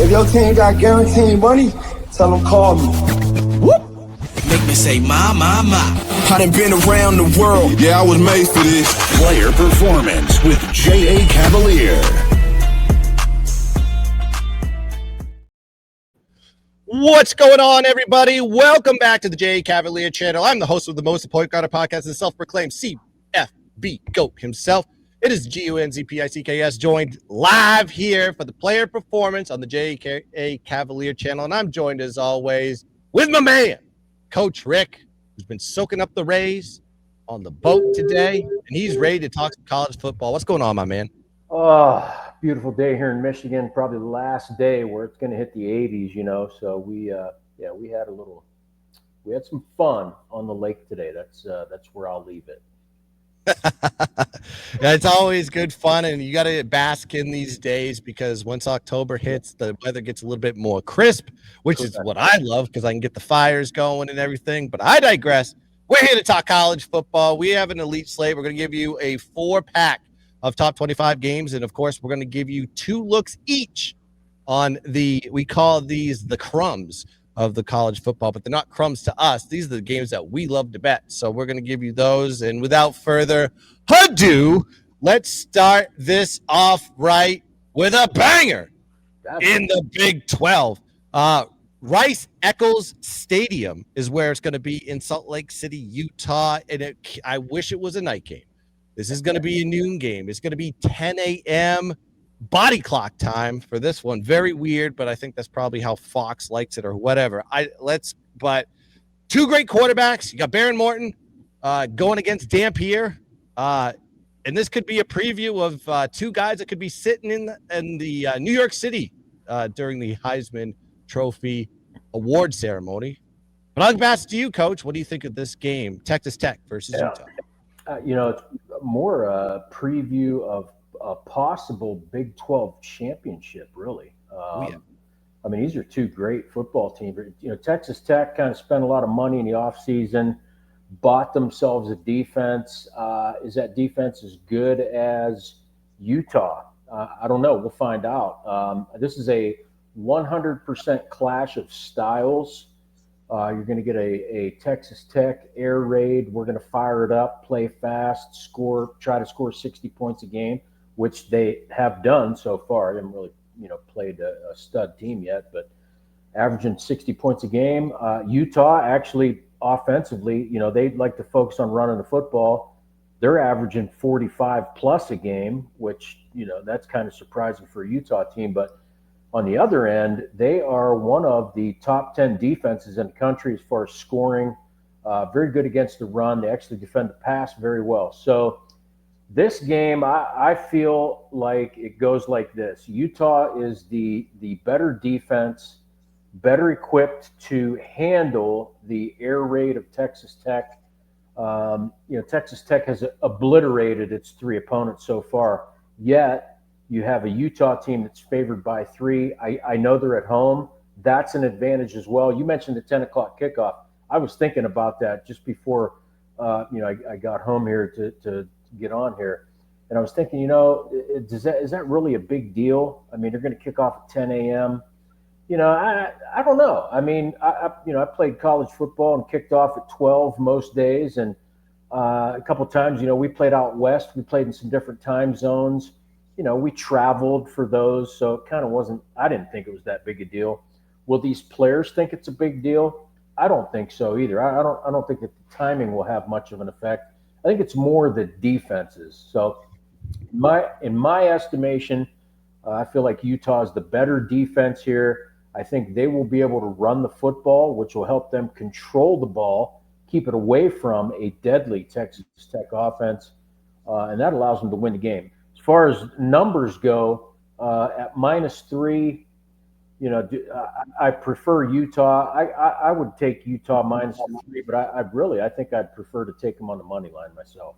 If your team got guaranteed money, tell them call me. Whoop. Make me say, my. I done been around the world. Yeah, I was made for this. Player Performance with J.A. Cavalier. What's going on, everybody? Welcome back to the J.A. Cavalier channel. I'm the host of the most point guard podcast, the self-proclaimed CFB GOAT himself. It is Gunz CFB, joined live here for the Player Performance on the J.A. Cavalier channel. And I'm joined, as always, with my man, Coach Rick, who's been soaking up the rays on the boat today, and he's ready to talk some college football. What's going on, my man? Oh, beautiful day here in Michigan. Probably the last day where it's going to hit the 80s, you know. So we had some fun on the lake today. That's where I'll leave it. Yeah, it's always good fun, and you got to bask in these days because once October hits, the weather gets a little bit more crisp, which is what I love because I can get the fires going and everything. But I digress. We're here to talk college football. We have an elite slate. We're going to give you a 4-pack of top 25 games, and of course, we're going to give you 2 looks each on we call these the crumbs of the college football, but they're not crumbs to us. These are the games that we love to bet. So we're going to give you those. And without further ado, let's start this off right with a banger in the Big 12. Rice-Eccles Stadium is where it's going to be in Salt Lake City, Utah. And I wish it was a night game. This is going to be a noon game. It's going to be 10 a.m. body clock time for this one. Very weird, but I think that's probably how Fox likes it or whatever. But 2 great quarterbacks. You got Baron Morton going against Dampier. And this could be a preview of 2 guys that could be sitting in the New York City during the Heisman Trophy award ceremony. But I'll pass it to you, Coach. What do you think of this game, Texas Tech versus Utah? It's more a preview of a possible Big 12 championship, really. I mean, these are 2 great football teams. You know, Texas Tech kind of spent a lot of money in the offseason, bought themselves a defense. Is that defense as good as Utah? I don't know. We'll find out. This is a 100% clash of styles. You're going to get a Texas Tech air raid. We're going to fire it up, play fast, try to score 60 points a game, which they have done so far. They haven't really, played a stud team yet, but averaging 60 points a game. Utah actually offensively, they like to focus on running the football. They're averaging 45 plus a game, which, that's kind of surprising for a Utah team. But on the other end, they are one of the top 10 defenses in the country as far as scoring. Very good against the run. They actually defend the pass very well. So this game, I feel like it goes like this. Utah is the better defense, better equipped to handle the air raid of Texas Tech. Texas Tech has obliterated its 3 opponents so far, yet you have a Utah team that's favored by 3. I know they're at home. That's an advantage as well. You mentioned the 10 o'clock kickoff. I was thinking about that just before, I got home here to get on here. And I was thinking, is that really a big deal? I mean, they're going to kick off at 10 a.m. I don't know. I mean, I played college football and kicked off at 12 most days. And a couple of times, we played out west. We played in some different time zones. We traveled for those, so it kind of I didn't think it was that big a deal. Will these players think it's a big deal? I don't think so either. I don't think that the timing will have much of an effect. I think it's more the defenses. So in my estimation, I feel like Utah is the better defense here. I think they will be able to run the football, which will help them control the ball, keep it away from a deadly Texas Tech offense, and that allows them to win the game. As far as numbers go, at -3, I prefer Utah. I would take Utah -3, but I think I'd prefer to take them on the money line myself.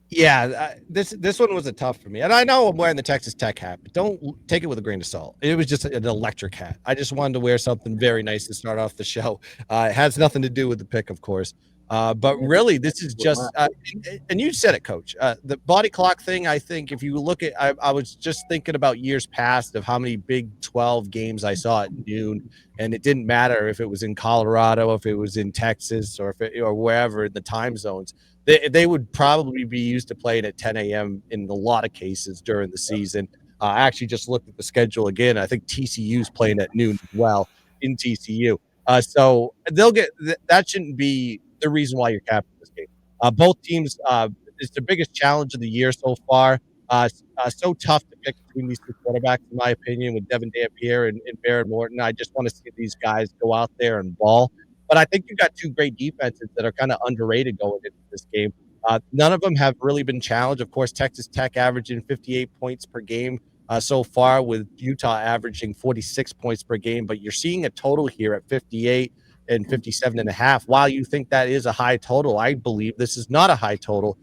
Yeah, this one was a tough for me. And I know I'm wearing the Texas Tech hat, but don't take it with a grain of salt. It was just an electric hat. I just wanted to wear something very nice to start off the show. It has nothing to do with the pick, of course. But really, this is just, and you said it, Coach. The body clock thing, I think, if you look at, I was just thinking about years past of how many Big 12 games I saw at noon, and it didn't matter if it was in Colorado, if it was in Texas, or or wherever in the time zones. They would probably be used to playing at 10 a.m. in a lot of cases during the season. I actually just looked at the schedule again. I think TCU's playing at noon as well in TCU. So they'll get that shouldn't be the reason why you're capping this game. Both teams, it's the biggest challenge of the year so far. So tough to pick between these two quarterbacks, in my opinion, with Devin Dampier and Barrett Morton. I just want to see these guys go out there and ball. But I think you've got two great defenses that are kind of underrated going into this game. None of them have really been challenged. Of course, Texas Tech averaging 58 points per game so far, with Utah averaging 46 points per game. But you're seeing a total here at 58 and 57.5. While you think that is a high total, I believe this is not a high total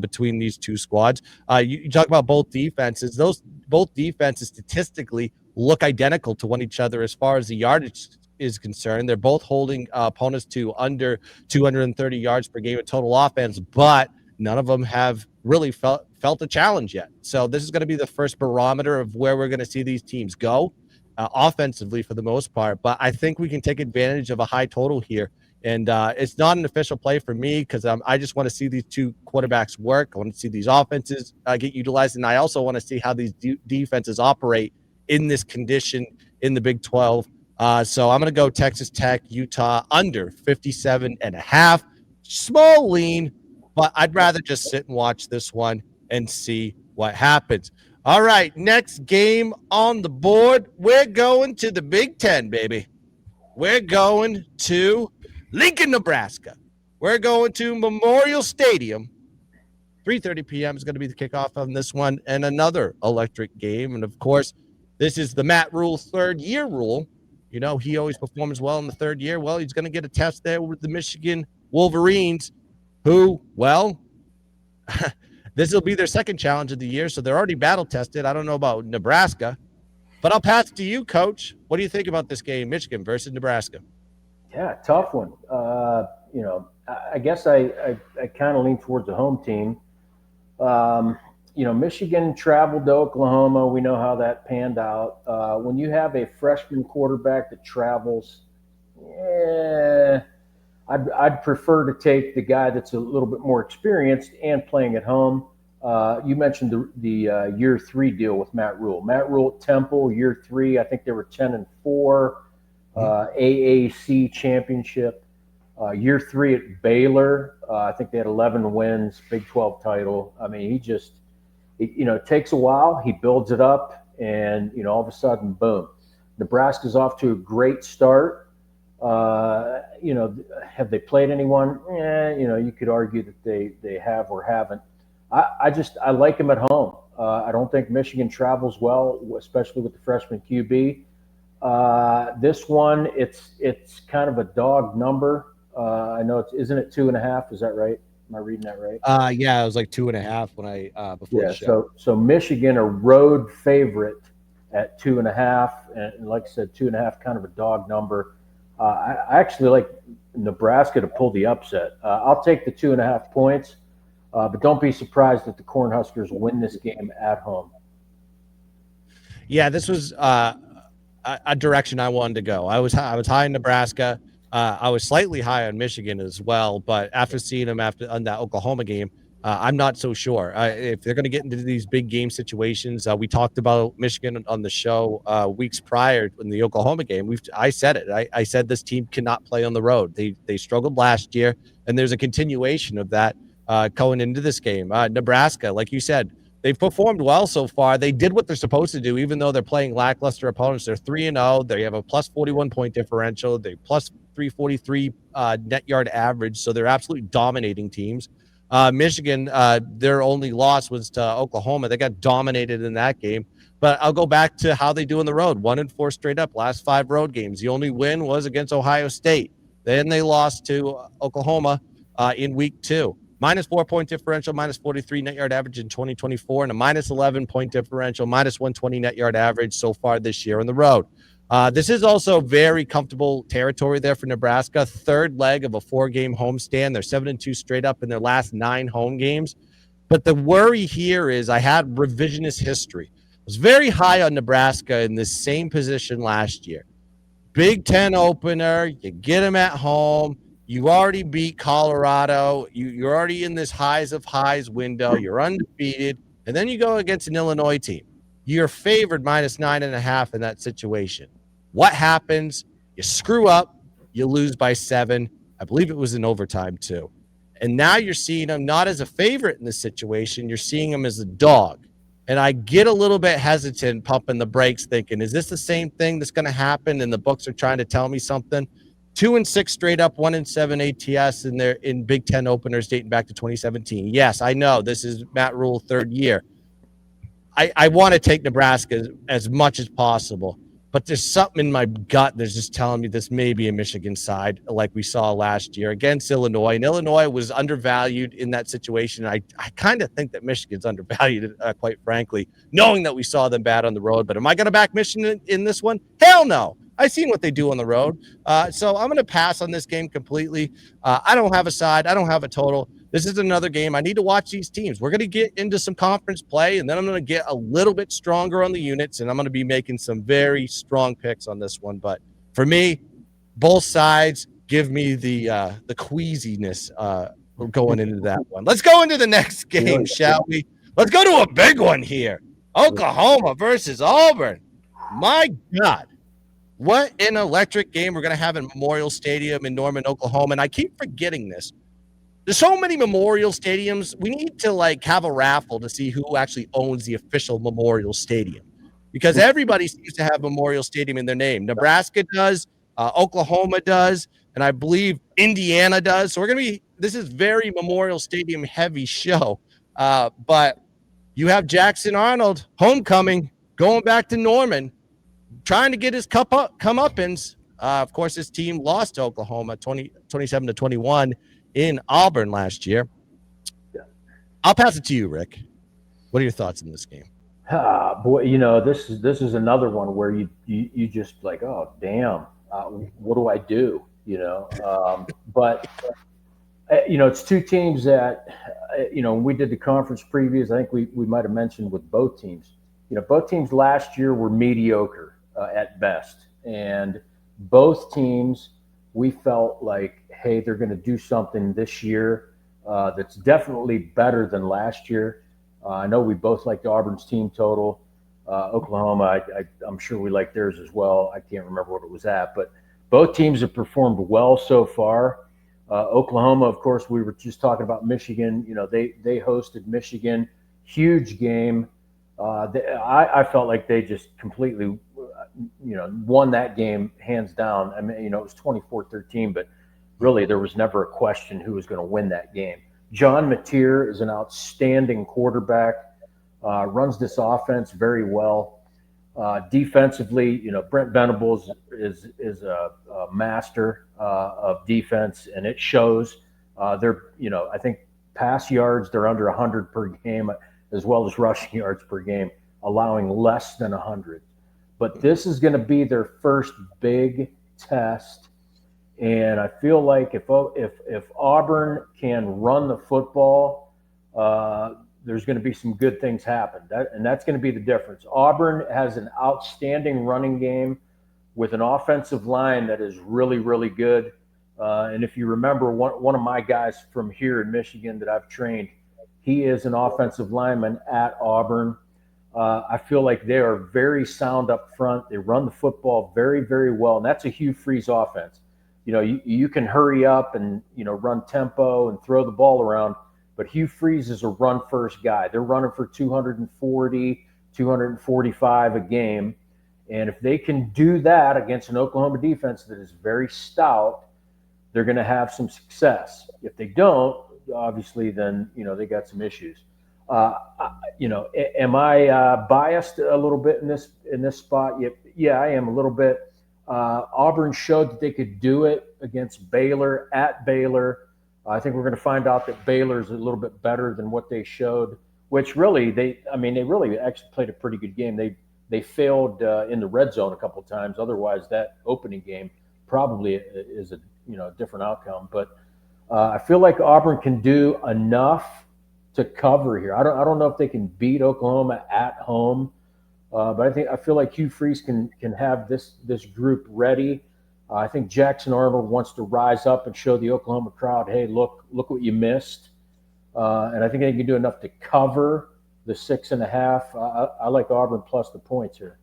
between these two squads. You talk about both defenses. Those both defenses statistically look identical to one each other as far as the yardage is concerned. They're both holding opponents to under 230 yards per game of total offense, but none of them have really felt a challenge yet. So this is going to be the first barometer of where we're going to see these teams go. Offensively for the most part, but I think we can take advantage of a high total here. And it's not an official play for me because I just want to see these two quarterbacks work. I want to see these offenses get utilized, and I also want to see how these defenses operate in this condition in the Big 12. So I'm going to go Texas Tech, Utah under 57.5. Small lean, but I'd rather just sit and watch this one and see what happens. All right, next game on the board, we're going to the Big Ten, baby. We're going to Lincoln, Nebraska. We're going to Memorial Stadium. 3:30 p.m. is going to be the kickoff on this one, and another electric game. And, of course, this is the Matt Rule third-year rule. You know, he always performs well in the third year. Well, he's going to get a test there with the Michigan Wolverines, who, well, this will be their second challenge of the year, so they're already battle tested. I don't know about Nebraska, but I'll pass it to you, Coach. What do you think about this game, Michigan versus Nebraska? Yeah, tough one. I guess I kind of lean towards the home team. Michigan traveled to Oklahoma. We know how that panned out. When you have a freshman quarterback that travels, I'd prefer to take the guy that's a little bit more experienced and playing at home. You mentioned the year 3 deal with Matt Rule. Matt Rule at Temple, year 3, I think they were 10-4, AAC championship. Year 3 at Baylor, I think they had 11 wins, Big 12 title. I mean, it takes a while. He builds it up, and all of a sudden, boom. Nebraska's off to a great start. Have they played anyone? You could argue that they have or haven't. I like him at home. I don't think Michigan travels well, especially with the freshman QB. This one, it's kind of a dog number. I know isn't it 2.5? Is that right? Am I reading that right? Yeah, it was like 2.5 when I before the show. So Michigan, a road favorite at 2.5, and like I said, 2.5, kind of a dog number. I actually like Nebraska to pull the upset. I'll take the 2.5 points, but don't be surprised that the Cornhuskers win this game at home. Yeah, this was a direction I wanted to go. I was high in Nebraska. I was slightly high on Michigan as well, but after seeing them on that Oklahoma game, I'm not so sure. If they're going to get into these big game situations, we talked about Michigan on the show weeks prior in the Oklahoma game. I said it. I said this team cannot play on the road. They struggled last year, and there's a continuation of that going into this game. Nebraska, like you said, they've performed well so far. They did what they're supposed to do, even though they're playing lackluster opponents. They're 3-0. They have a plus 41 point differential. They plus 343 net yard average. So they're absolutely dominating teams. Michigan, their only loss was to Oklahoma. They got dominated in that game. But I'll go back to how they do on the road. 1-4 straight up, last 5 road games. The only win was against Ohio State. Then they lost to Oklahoma in week 2. Minus 4 point differential, minus 43 net yard average in 2024, and a minus 11 point differential, minus 120 net yard average so far this year on the road. This is also very comfortable territory there for Nebraska. Third leg of a 4-game homestand. They're 7-2 straight up in their last 9 home games. But the worry here is I had revisionist history. I was very high on Nebraska in this same position last year. Big Ten opener, you get them at home. You already beat Colorado. You're already in this highs of highs window. You're undefeated. And then you go against an Illinois team. You're favored -9.5 in that situation. What happens? You screw up. You lose by 7. I believe it was in overtime too. And now you're seeing them not as a favorite in this situation. You're seeing them as a dog. And I get a little bit hesitant pumping the brakes thinking, is this the same thing that's going to happen? And the books are trying to tell me something. 2-6 straight up, 1-7 ATS in Big Ten openers dating back to 2017. Yes, I know this is Matt Rule 3rd year. I want to take Nebraska as much as possible, but there's something in my gut that's just telling me this may be a Michigan side like we saw last year against Illinois. And Illinois was undervalued in that situation. I kind of think that Michigan's undervalued, quite frankly, knowing that we saw them bad on the road. But am I going to back Michigan in this one? Hell no. I've seen what they do on the road. So I'm going to pass on this game completely. I don't have a side. I don't have a total. This is another game. I need to watch these teams. We're going to get into some conference play, and then I'm going to get a little bit stronger on the units, and I'm going to be making some very strong picks on this one. But for me, both sides give me the queasiness going into that one. Let's go into the next game, shall we? Let's go to a big one here. Oklahoma versus Auburn. My God. What an electric game we're going to have in Memorial Stadium in Norman, Oklahoma. And I keep forgetting this. There's so many Memorial Stadiums. We need to have a raffle to see who actually owns the official Memorial Stadium, because everybody seems to have Memorial Stadium in their name. Nebraska does, Oklahoma does, and I believe Indiana does. So this is very Memorial Stadium heavy show. But you have Jackson Arnold, homecoming, going back to Norman, trying to get his comeuppance. Of course, his team lost to Oklahoma 27-21 in Auburn last year. I'll pass it to you, Rick. What are your thoughts on this game? Boy, this is another one where you just like, oh damn, what do I do? But it's two teams that when we did the conference previews, I think we might have mentioned with both teams. Both teams last year were mediocre at best, and both teams we felt like, hey, they're going to do something this year that's definitely better than last year. I know we both liked Auburn's team total. Oklahoma, I'm sure we like theirs as well. I can't remember what it was at, but both teams have performed well so far. Oklahoma, of course, we were just talking about Michigan. They hosted Michigan, huge game. I felt like they just completely, won that game hands down. I mean, it was 24-13, but really there was never a question who was going to win that game. John Mateer is an outstanding quarterback, runs this offense very well. Defensively, Brent Venables is a master of defense, and it shows. They're, I think pass yards, they're under 100 per game, as well as rushing yards per game, allowing less than 100. But this is going to be their first big test, and I feel like if Auburn can run the football, there's going to be some good things happen. And that's going to be the difference. Auburn has an outstanding running game with an offensive line that is really, really good. And if you remember, one of my guys from here in Michigan that I've trained, he is an offensive lineman at Auburn. I feel like they are very sound up front. They run the football very, very well, and that's a Hugh Freeze offense. You can hurry up and run tempo and throw the ball around, but Hugh Freeze is a run-first guy. They're running for 240, 245 a game, and if they can do that against an Oklahoma defense that is very stout, they're going to have some success. If they don't, obviously, then they got some issues. Am I biased a little bit in this spot? Yeah, I am a little bit. Auburn showed that they could do it against Baylor at Baylor. I think we're going to find out that Baylor's a little bit better than what they showed, which really they really actually played a pretty good game. They they failed in the red zone a couple of times. Otherwise, that opening game probably is a different outcome. But I feel like Auburn can do enough to cover here. I don't know if they can beat Oklahoma at home, but I feel like Hugh Freeze can have this group ready. I think Jackson Arnold wants to rise up and show the Oklahoma crowd, hey, look what you missed. And I think they can do enough to cover the 6.5. I like Auburn plus the points here.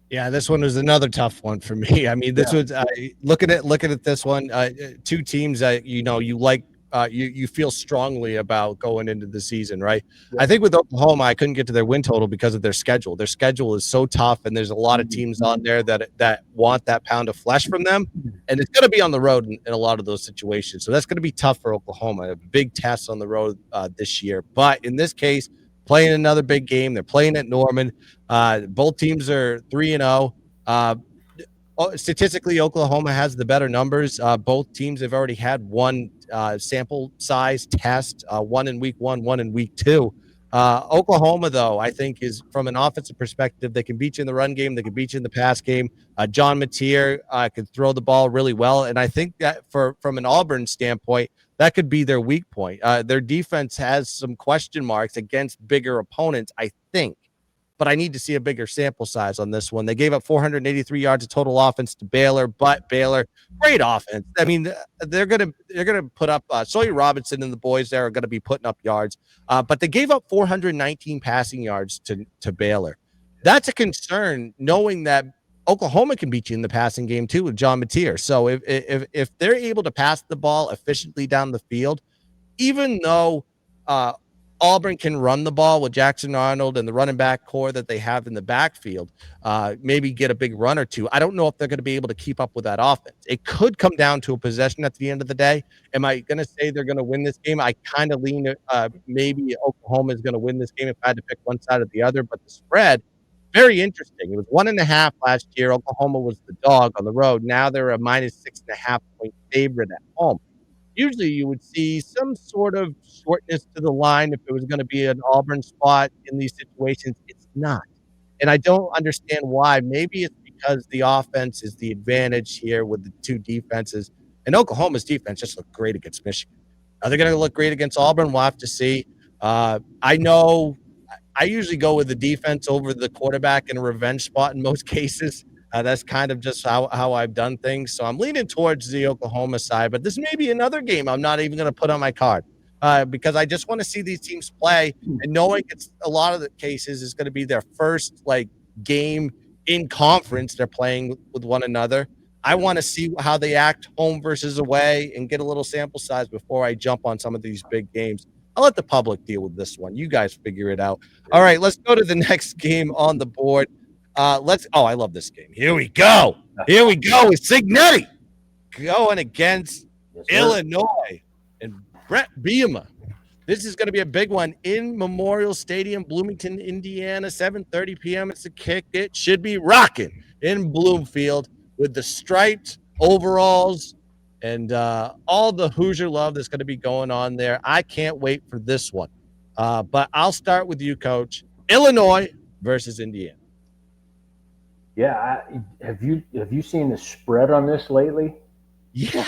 Yeah, this one was another tough one for me. I mean, this was looking at this one. Two teams that you like. You feel strongly about going into the season, right? Yeah. I think with Oklahoma, I couldn't get to their win total because of their schedule. Their schedule is so tough, and there's a lot of teams on there that want that pound of flesh from them, and it's going to be on the road in a lot of those situations. So that's going to be tough for Oklahoma. A big test on the road this year, but in this case, playing another big game. They're playing at Norman. Both teams are 3-0. Statistically, Oklahoma has the better numbers. Both teams have already had one sample size test, one in week 1, one in week 2. Oklahoma, though, I think is from an offensive perspective, they can beat you in the run game. They can beat you in the pass game. John Mateer can throw the ball really well. And I think that from an Auburn standpoint, that could be their weak point. Their defense has some question marks against bigger opponents, I think. But I need to see a bigger sample size on this one. They gave up 483 yards of total offense to Baylor, but Baylor, great offense. I mean, they're gonna put up Sawyer Robinson and the boys there are gonna be putting up yards, but they gave up 419 passing yards to Baylor. That's a concern, knowing that Oklahoma can beat you in the passing game too with John Mateer. So if they're able to pass the ball efficiently down the field, even though Auburn can run the ball with Jackson Arnold and the running back core that they have in the backfield, maybe get a big run or two. I don't know if they're going to be able to keep up with that offense. It could come down to a possession at the end of the day. Am I going to say they're going to win this game? I kind of lean maybe Oklahoma is going to win this game if I had to pick one side or the other, but the spread, very interesting. It was 1.5 last year. Oklahoma was the dog on the road. Now they're a -6.5 point favorite at home. Usually you would see some sort of shortness to the line if it was going to be an Auburn spot in these situations. It's not. And I don't understand why. Maybe it's because the offense is the advantage here with the two defenses. And Oklahoma's defense just looked great against Michigan. Are they going to look great against Auburn? We'll have to see. I know I usually go with the defense over the quarterback in a revenge spot in most cases. That's kind of just how I've done things. So I'm leaning towards the Oklahoma side, but this may be another game I'm not even going to put on my card because I just want to see these teams play, and knowing it's a lot of the cases is going to be their first game in conference. They're playing with one another. I want to see how they act home versus away and get a little sample size before I jump on some of these big games. I'll let the public deal with this one. You guys figure it out. All right, let's go to the next game on the board. I love this game. Here we go with Signetti going against Illinois and Brett Bielema. This is going to be a big one in Memorial Stadium, Bloomington, Indiana, 7:30 p.m. It's a kick. It should be rocking in Bloomfield with the striped overalls and all the Hoosier love that's going to be going on there. I can't wait for this one. But I'll start with you, Coach. Illinois versus Indiana. Yeah, have you seen the spread on this lately? Yes.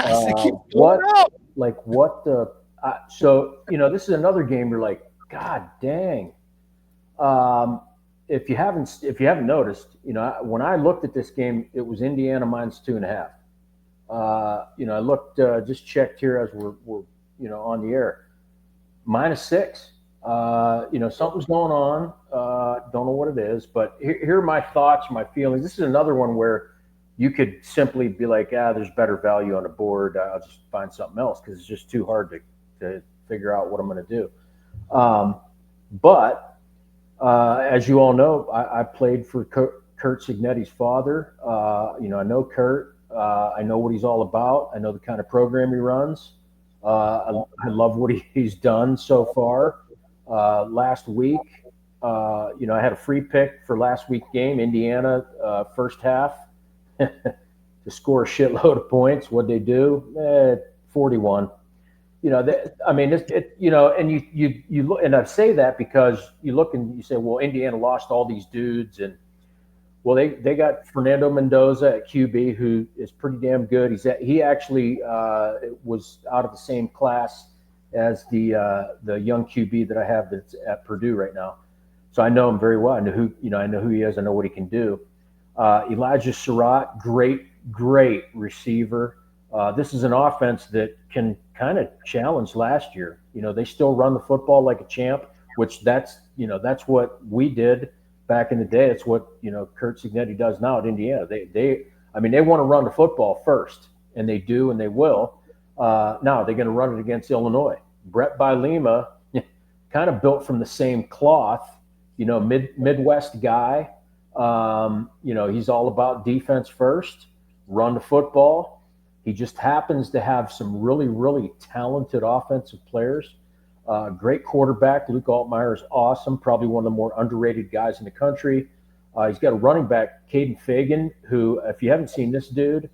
So this is another game. You're like, God dang. If you haven't noticed, when I looked at this game, it was Indiana -2.5. I looked, just checked here as we're on the air, -6. Something's going on. Don't know what it is, but here are my thoughts, my feelings. This is another one where you could simply be like, there's better value on the board. I'll just find something else because it's just too hard to figure out what I'm going to do. But as you all know, I played for Kurt Signetti's father. I know Kurt. I know what he's all about. I know the kind of program he runs. I love what he's done so far. Last week, I had a free pick for last week's game, Indiana, first half, to score a shitload of points. What'd they do? 41. And you look, and I say that because you look and you say, well, Indiana lost all these dudes, and well, they got Fernando Mendoza at QB, who is pretty damn good. He actually was out of the same class as the young QB that I have that's at Purdue right now, so I know him very well. I know who he is. I know what he can do. Elijah Surratt, great receiver. This is an offense that can kind of challenge last year. They still run the football like a champ, which that's what we did back in the day. It's what Curt Cignetti does now at Indiana. They want to run the football first, and they do, and they will. Now they're going to run it against Illinois. Brett Bielema, kind of built from the same cloth, Midwest guy. He's all about defense first, run the football. He just happens to have some really, really talented offensive players. Great quarterback. Luke Altmaier is awesome. Probably one of the more underrated guys in the country. He's got a running back, Caden Fagan, who, if you haven't seen this dude,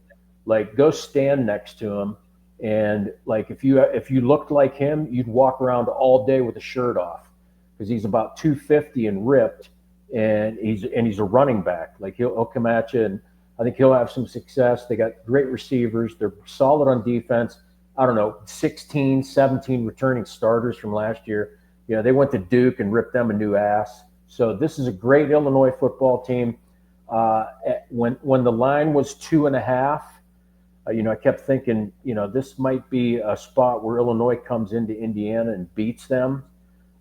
go stand next to him. And if you looked like him, you'd walk around all day with a shirt off, because he's about 250 and ripped, and he's a running back. He'll come at you, and I think he'll have some success. They got great receivers. They're solid on defense. I don't know, 16, 17 returning starters from last year. They went to Duke and ripped them a new ass. So this is a great Illinois football team. When the line was 2.5, I kept thinking, this might be a spot where Illinois comes into Indiana and beats them.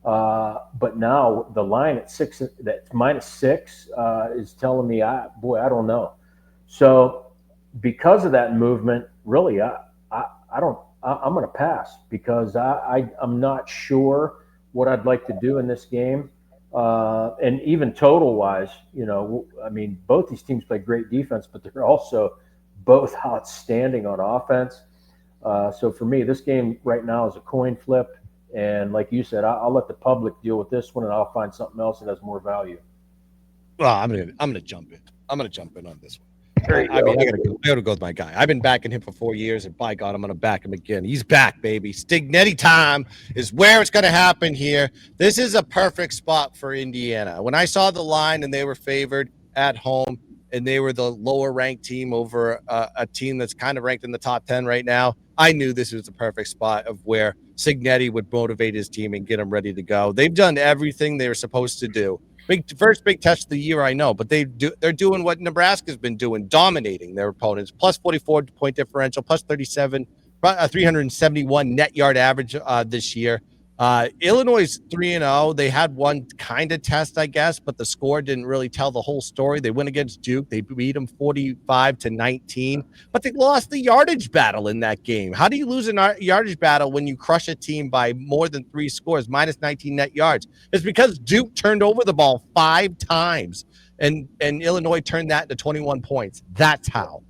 But now the line at -6 is telling me, I don't know. So because of that movement, really, I'm going to pass, because I'm not sure what I'd like to do in this game. And even total wise, both these teams play great defense, but they're also both outstanding on offense. So for me, this game right now is a coin flip. And like you said, I'll let the public deal with this one, and I'll find something else that has more value. Well, I'm gonna jump in. I'm gonna jump in on this one. I gotta go with my guy. I've been backing him for 4 years, and by God, I'm gonna back him again. He's back, baby. Cignetti time is where it's gonna happen here. This is a perfect spot for Indiana. When I saw the line and they were favored at home, and they were the lower ranked team over a team that's kind of ranked in the top 10 right now, I knew this was the perfect spot of where Cignetti would motivate his team and get them ready to go. They've done everything they were supposed to do. First big test of the year, I know, but they're doing what Nebraska's been doing, dominating their opponents. Plus 44 point differential, plus 37, 371 net yard average this year. Illinois 3-0. They had one kind of test, I guess, but the score didn't really tell the whole story. They went against Duke. They beat them 45-19, but they lost the yardage battle in that game. How do you lose a yardage battle when you crush a team by more than 3 scores, minus 19 net yards? It's because Duke turned over the ball 5 times, and Illinois turned that into 21 points. That's how.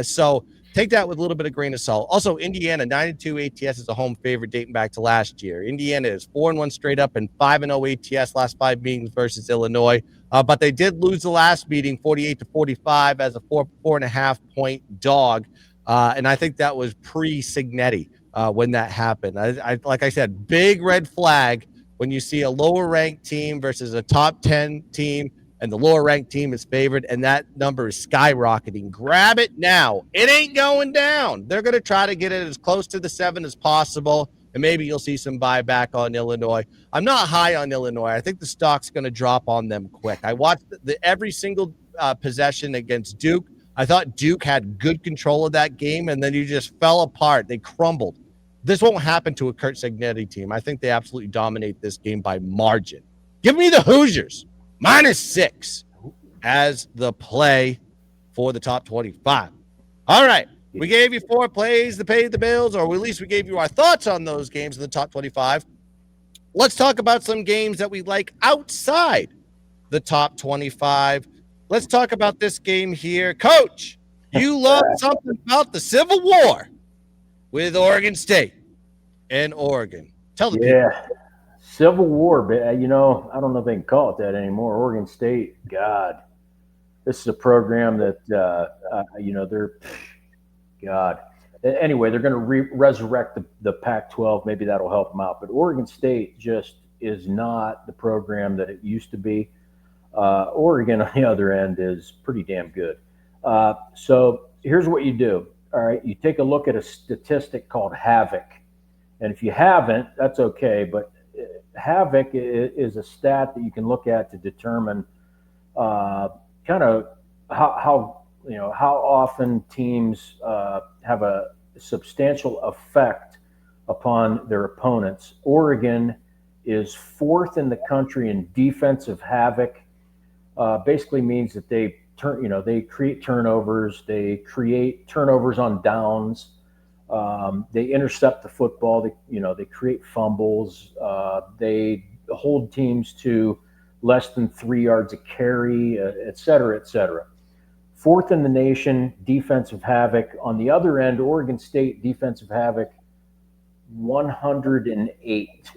So take that with a little bit of grain of salt. Also, Indiana 9-2 ATS is a home favorite dating back to last year. Indiana is 4-1 straight up and 5-0 ATS last 5 meetings versus Illinois. But they did lose the last meeting 48-45 as a 4.5 point dog. And I think that was pre-Cignetti when that happened. I like I said, big red flag when you see a lower ranked team versus a top 10 team, and the lower ranked team is favored, and that number is skyrocketing. Grab it now. It ain't going down. They're going to try to get it as close to the 7 as possible, and maybe you'll see some buyback on Illinois. I'm not high on Illinois. I think the stock's going to drop on them quick. I watched every single possession against Duke. I thought Duke had good control of that game, and then you just fell apart. They crumbled. This won't happen to a Curt Cignetti team. I think they absolutely dominate this game by margin. Give me the Hoosiers. -6 as the play for the top 25. All right. We gave you 4 plays to pay the bills, or at least we gave you our thoughts on those games in the top 25. Let's talk about some games that we like outside the top 25. Let's talk about this game here. Coach, you love something about the Civil War with Oregon State and Oregon. Tell the people. Civil War, but I don't know if they can call it that anymore. Oregon State, God, this is a program that they're God. Anyway, they're going to resurrect the Pac-12. Maybe that'll help them out. But Oregon State just is not the program that it used to be. Oregon, on the other end, is pretty damn good. So here's what you do. All right, you take a look at a statistic called Havoc. And if you haven't, that's okay. But Havoc is a stat that you can look at to determine kind of how often teams have a substantial effect upon their opponents. Oregon is 4th in the country in defensive havoc. Basically means that they create turnovers, they create turnovers on downs, they intercept the football, they create fumbles, they hold teams to less than 3 yards a carry, et cetera, et cetera. 4th in the nation, defensive havoc. On the other end, Oregon State defensive havoc, 108.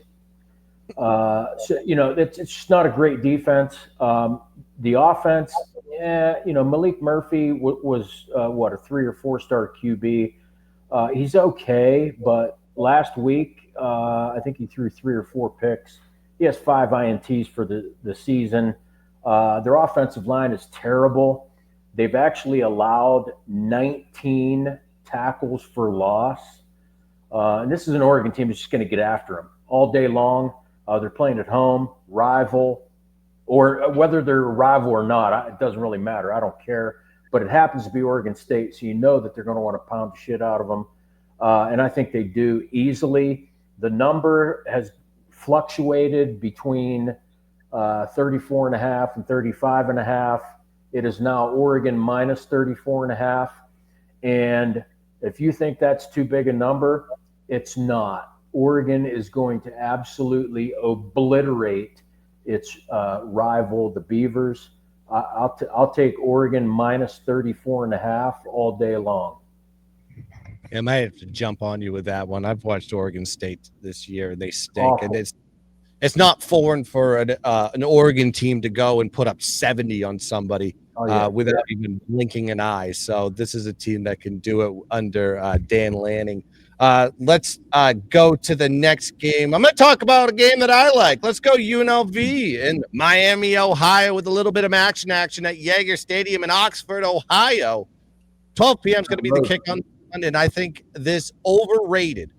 So, it's just not a great defense. The offense, Malik Murphy was a 3 or 4 star QB. He's okay, but last week, I think he threw 3 or 4 picks. He has 5 INTs for the season. Their offensive line is terrible. They've actually allowed 19 tackles for loss. And this is an Oregon team that's just going to get after them all day long. They're playing at home, rival, or whether they're a rival or not, it doesn't really matter. I don't care. But it happens to be Oregon State, so you know that they're going to want to pound the shit out of them. And I think they do easily. The number has fluctuated between 34.5 and 35.5. It is now Oregon minus 34.5. And if you think that's too big a number, it's not. Oregon is going to absolutely obliterate its rival, the Beavers. I'll take Oregon minus 34.5 all day long. I might have to jump on you with that one. I've watched Oregon State this year, and they stink. Awful. And it's not foreign for an Oregon team to go and put up 70 on somebody without even blinking an eye. So this is a team that can do it under Dan Lanning. Let's go to the next game. I'm going to talk about a game that I like. Let's go UNLV in Miami, Ohio, with a little bit of action at Yager Stadium in Oxford, Ohio. 12 p.m. is going to be the kick on, and I think this overrated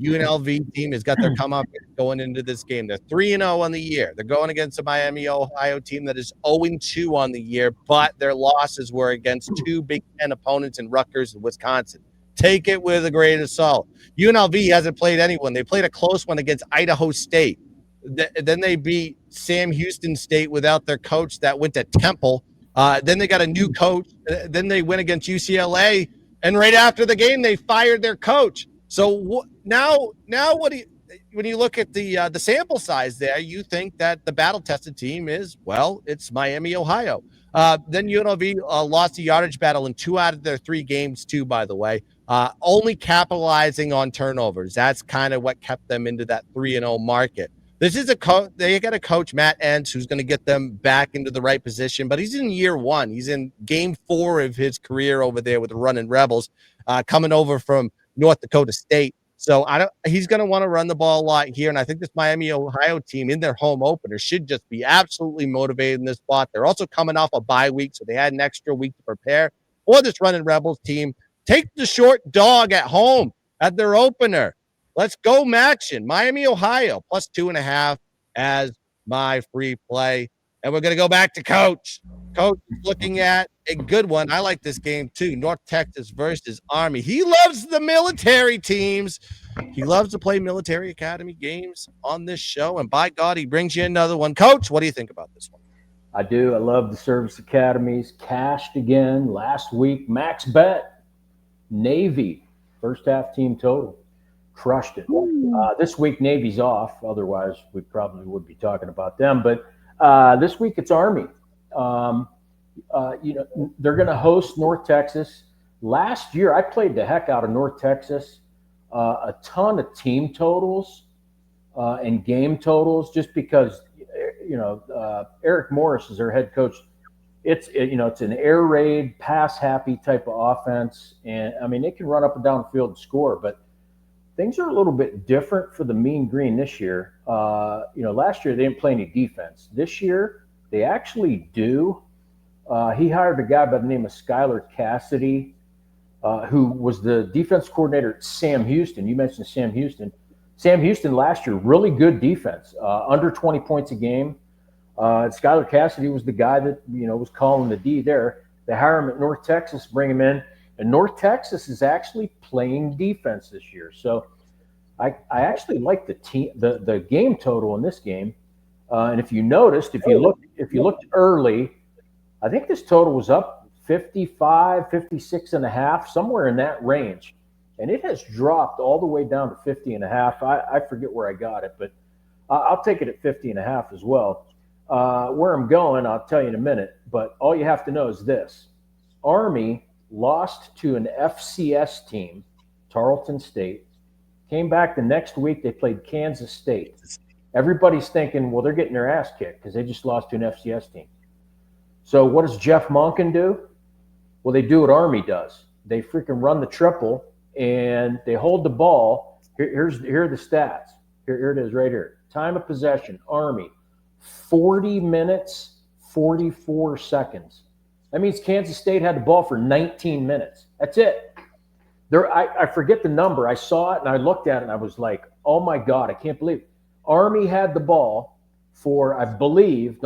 UNLV team has got their come up going into this game. They're 3-0 on the year. They're going against a Miami, Ohio team that is 0-2 on the year, but their losses were against 2 Big Ten opponents in Rutgers and Wisconsin. Take it with a grain of salt. UNLV hasn't played anyone. They played a close one against Idaho State. Then they beat Sam Houston State without their coach that went to Temple. Then they got a new coach. Then they went against UCLA. And right after the game, they fired their coach. So now what do you, when you look at the sample size there, you think that the battle-tested team is, well, it's Miami, Ohio. Then UNLV lost the yardage battle in 2 out of their 3 games, too, by the way. Only capitalizing on turnovers. That's kind of what kept them into that 3-0 market. This is they got a coach, Matt Entz, who's going to get them back into the right position, but he's in year 1. He's in game 4 of his career over there with the Running Rebels, coming over from North Dakota State. So he's going to want to run the ball a lot here, and I think this Miami, Ohio team in their home opener should just be absolutely motivated in this spot. They're also coming off a bye week, so they had an extra week to prepare for this Running Rebels team. Take the short dog at home at their opener. Let's go matching Miami, Ohio, plus 2.5 as my free play. And we're going to go back to Coach. Coach is looking at a good one. I like this game too. North Texas versus Army. He loves the military teams. He loves to play military academy games on this show. And by God, he brings you another one. Coach, what do you think about this one? I do. I love the service academies. Cashed again last week. Max bet. Navy. First half team total. Crushed it. This week, Navy's off. Otherwise, we probably would be talking about them. But this week, it's Army. They're going to host North Texas. Last year, I played the heck out of North Texas. A ton of team totals and game totals, just because Eric Morris is their head coach. it's an air raid, pass happy type of offense, and I mean they can run up and down the field and score, but things are a little bit different for the Mean Green this year. Last year they didn't play any defense. This year they actually do. He hired a guy by the name of Skylar Cassidy, who was the defense coordinator at Sam Houston. You mentioned Sam Houston. Sam Houston last year, really good defense, under 20 points a game. Skylar Cassidy was the guy that was calling the D there. They hire him at North Texas, bring him in, and North Texas is actually playing defense this year. So I actually like the game total in this game. And if you noticed, if you looked early, I think this total was up 55, 56 and a half, somewhere in that range. And it has dropped all the way down to 50 and a half. I forget where I got it, but I'll take it at 50 and a half as well. Where I'm going, I'll tell you in a minute, but all you have to know is this. Army lost to an FCS team, Tarleton State, came back the next week, they played Kansas State. Everybody's thinking, well, they're getting their ass kicked because they just lost to an FCS team. So what does Jeff Monken do? Well, they do what Army does. They freaking run the triple, and they hold the ball. Here are the stats. Here it is right here. Time of possession, Army, 40 minutes, 44 seconds. That means Kansas State had the ball for 19 minutes. That's it. I forget the number. I saw it, and I looked at it, and I was like, oh, my God, I can't believe it. Army had the ball for, I believe,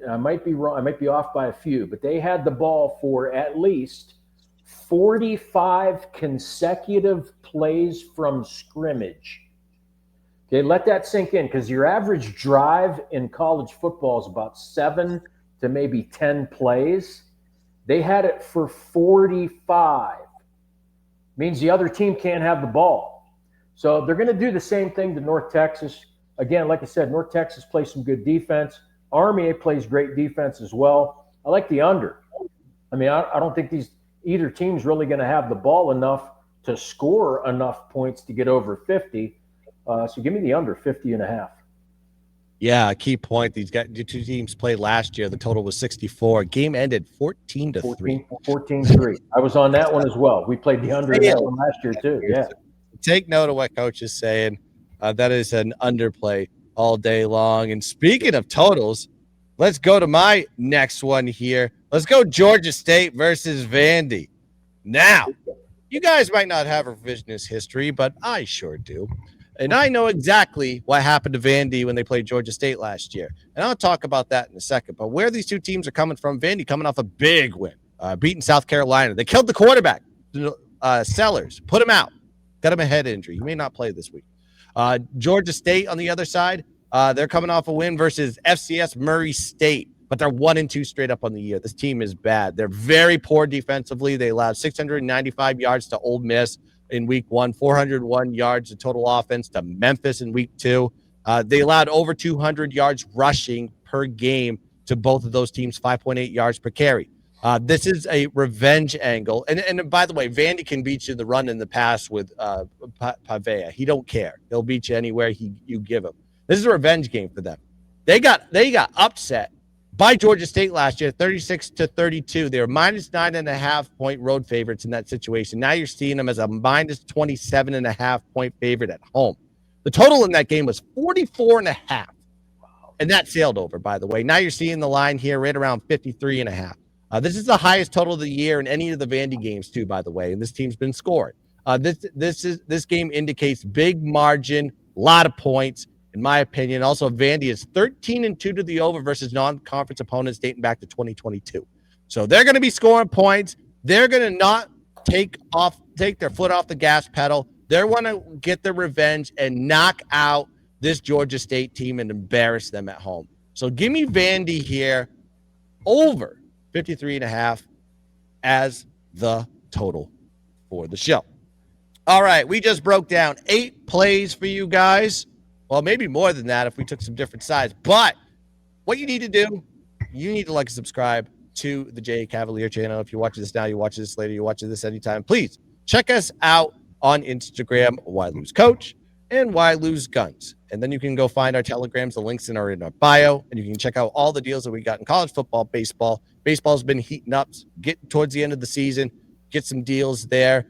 I might be wrong, I might be off by a few, but they had the ball for at least 45 consecutive plays from scrimmage. Okay, let that sink in, because your average drive in college football is about 7 to maybe 10 plays. They had it for 45. Means the other team can't have the ball. So they're going to do the same thing to North Texas. Again, like I said, North Texas plays some good defense. Army plays great defense as well. I like the under. I mean, I don't think either team's really going to have the ball enough to score enough points to get over 50. So give me the under 50 and a half. Yeah, key point. The two teams played last year. The total was 64. Game ended 14-3. 14-3. I was on that one as well. We played the under in that one last year too. Yeah. Take note of what Coach is saying. That is an underplay all day long. And speaking of totals, let's go to my next one here. Let's go Georgia State versus Vandy. Now, you guys might not have revisionist history, but I sure do. And I know exactly what happened to Vandy when they played Georgia State last year. And I'll talk about that in a second. But where these two teams are coming from, Vandy coming off a big win, beating South Carolina. They killed the quarterback, Sellers, put him out, got him a head injury. He may not play this week. Georgia State on the other side, they're coming off a win versus FCS Murray State, but they're 1-2 straight up on the year. This team is bad. They're very poor defensively. They allowed 695 yards to Ole Miss in week 1, 401 yards of total offense to Memphis in week 2. They allowed over 200 yards rushing per game to both of those teams, 5.8 yards per carry. This is a revenge angle. And by the way, Vandy can beat you in the run and the pass with Pavea. He don't care. He'll beat you anywhere you give him. This is a revenge game for them. They got upset by Georgia State last year, 36-32. They were minus 9.5 point road favorites in that situation. Now you're seeing them as a minus 27.5 point favorite at home. The total in that game was 44.5. And that sailed over, by the way. Now you're seeing the line here right around 53.5. This is the highest total of the year in any of the Vandy games, too, by the way. And this team's been scoring. This game indicates big margin, a lot of points, in my opinion. Also, Vandy is 13-2 to the over versus non-conference opponents dating back to 2022. So they're going to be scoring points. They're going to not take their foot off the gas pedal. They're going to get their revenge and knock out this Georgia State team and embarrass them at home. So give me Vandy here over 53.5 as the total for the show. All right, we just broke down 8 plays for you guys. Well, maybe more than that if we took some different sides. But what you need to do, you need to like and subscribe to the J Cavalier channel. If you're watching this now, you're watching this later, you're watching this anytime. Please check us out on Instagram, Why Lose Coach and Why Lose Gunz. And then you can go find our Telegrams. The links are in our bio. And you can check out all the deals that we got in college football, baseball, Baseball's been heating up, getting towards the end of the season. Get some deals there.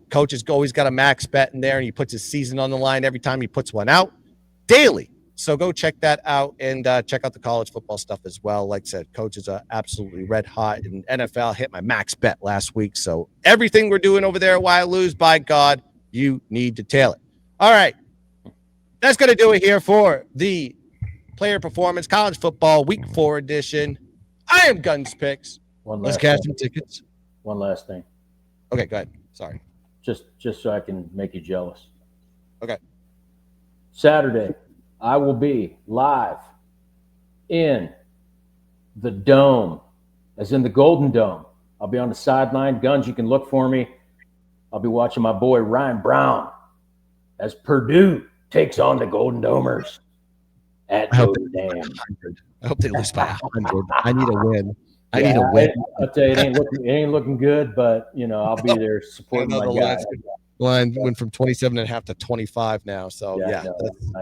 Coach has always got a max bet in there, and he puts his season on the line every time he puts one out daily. So go check that out and check out the college football stuff as well. Like I said, Coach is absolutely red hot in NFL. Hit my max bet last week. So everything we're doing over there at Why Lose, by God, you need to tail it. All right. That's going to do it here for the Player Performance College Football Week 4 edition. I am Gunz Picks. Let's cash some tickets. One last thing. Okay, go ahead. Sorry. Just so I can make you jealous. Okay. Saturday, I will be live in the Dome, as in the Golden Dome. I'll be on the sideline. Gunz, you can look for me. I'll be watching my boy Ryan Brown as Purdue takes on the Golden Domers at Notre Dame. I hope they lose by 100. I need a win. I need a win. I'll tell you, it ain't looking good, but I'll be there supporting my guy. Line went from 27.5 to 25 now. So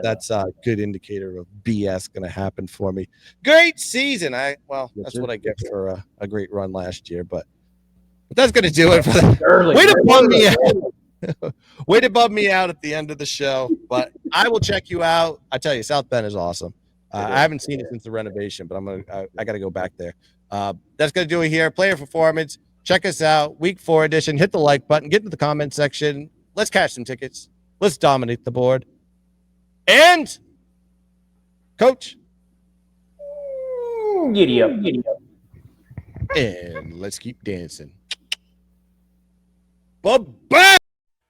that's a good indicator of BS going to happen for me. Great season. That's what I get for a great run last year, but that's going to do it for the early. Way to bum me out. Way to bum me out at the end of the show, but I will check you out. I tell you, South Bend is awesome. I haven't seen it since the renovation, but I got to go back there. That's going to do it here. Player Performance. Check us out. Week 4 edition. Hit the like button. Get into the comment section. Let's cash some tickets. Let's dominate the board. And, Coach. Giddy up. And let's keep dancing. Bye-bye.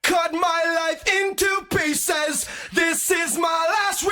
Cut my life into pieces. This is my last